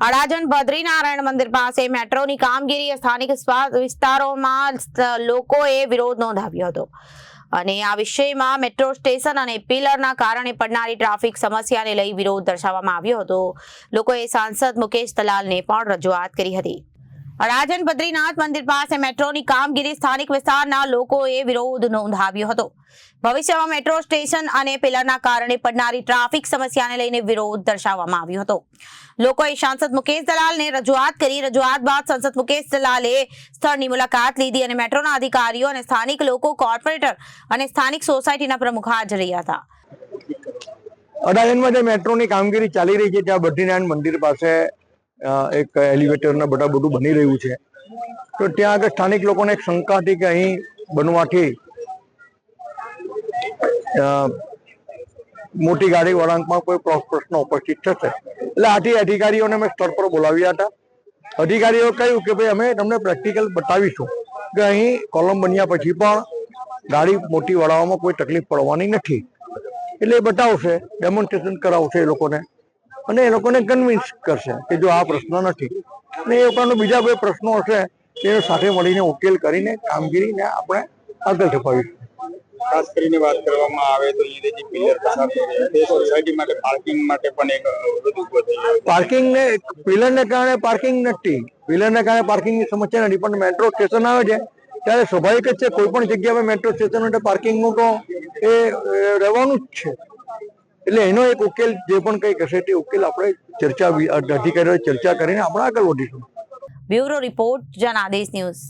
અડાજણ બદ્રીનારાયણ મંદિર પાસે મેટ્રોની કામગીરી સ્થાનિક વિસ્તારોમાં લોકોએ વિરોધ નોંધાવ્યો હતો અને આ વિષયમાં મેટ્રો સ્ટેશન અને પિલરના કારણે પડનારી ટ્રાફિક સમસ્યાને લઈ વિરોધ દર્શાવવામાં આવ્યો હતો। લોકોએ સાંસદ મુકેશ દલાલને પણ રજૂઆત કરી હતી। અડાજણ બદ્રીનાથ મંદિર પાસે મેટ્રોની કામગીરી સ્થાનિક વિસ્તારના લોકોએ વિરોધ નોંધાવ્યો હતો। ભવિષ્યમાં મેટ્રો સ્ટેશન અને પિલરના કારણે પડનારી ટ્રાફિક સમસ્યાને લઈને વિરોધ દર્શાવવામાં આવ્યો હતો। લોકોએ સાંસદ મુકેશ દલાલને રજૂઆત કરી। રજૂઆત બાદ સાંસદ મુકેશ દલાલે સ્થળની મુલાકાત લીધી અને મેટ્રોના અધિકારીઓ અને સ્થાનિક લોકો, કોર્પોરેટર અને સ્થાનિક સોસાયટીના પ્રમુખ હાજર રહ્યા હતા। અડાજણમાં જે મેટ્રોની કામગીરી ચાલી રહી છે ત્યાં બદ્રીનારાયણ મંદિર પાસે એક એલિવેટરના બધું બની રહ્યું છે, તો ત્યાં આગળ સ્થાનિક લોકોને એક શંકા હતી કે અહીં બનવાથી મોટી ગાડી વળાંકમાં કોઈ પ્રશ્ન ઉપસ્થિત થશે, એટલે આથી અધિકારીઓને મેં સ્થળ પર બોલાવ્યા હતા। અધિકારીઓ કહ્યું કે ભાઈ અમે તમને પ્રેક્ટિકલ બતાવીશું કે અહીં કોલમ બન્યા પછી પણ ગાડી મોટી વળાવવામાં કોઈ તકલીફ પડવાની નથી, એટલે એ બતાવશે, ડેમોન્સ્ટ્રેશન કરાવશે એ લોકોને અને એ લોકોને કન્વિન્સ કરશે કે જો આ પ્રશ્ન નથી અને એ લોકોનો બીજા કોઈ પ્રશ્નો હશે તે સાથે મળીને ઉકેલ કરીને કામગીરીને આપણે આગળ ધપાવીશું। ખાસ કરીને વાત કરવામાં આવે તો અહીંયાથી પિલર પસાર થઈ રહ્યા છે, સોસાયટી માટે પાર્કિંગ માટે પણ એક અવરોધ ઊભો થઈ રહ્યો છે। પાર્કિંગને પિલરને કારણે પાર્કિંગ નથી, પિલરને કારણે પાર્કિંગની સમસ્યા નથી, પણ મેટ્રો સ્ટેશન આવે છે ત્યારે સ્વાભાવિક જ છે કોઈ પણ જગ્યાએ મેટ્રો સ્ટેશન માટે પાર્કિંગનું તો એ રહેવાનું જ છે, એટલે એનો એક ઉકેલ જે પણ કંઈક હશે તે ઉકેલ આપણે અધિકારીઓ ચર્ચા કરીને આપણે આગળ વધીશું। Bureau report, Janadesh news.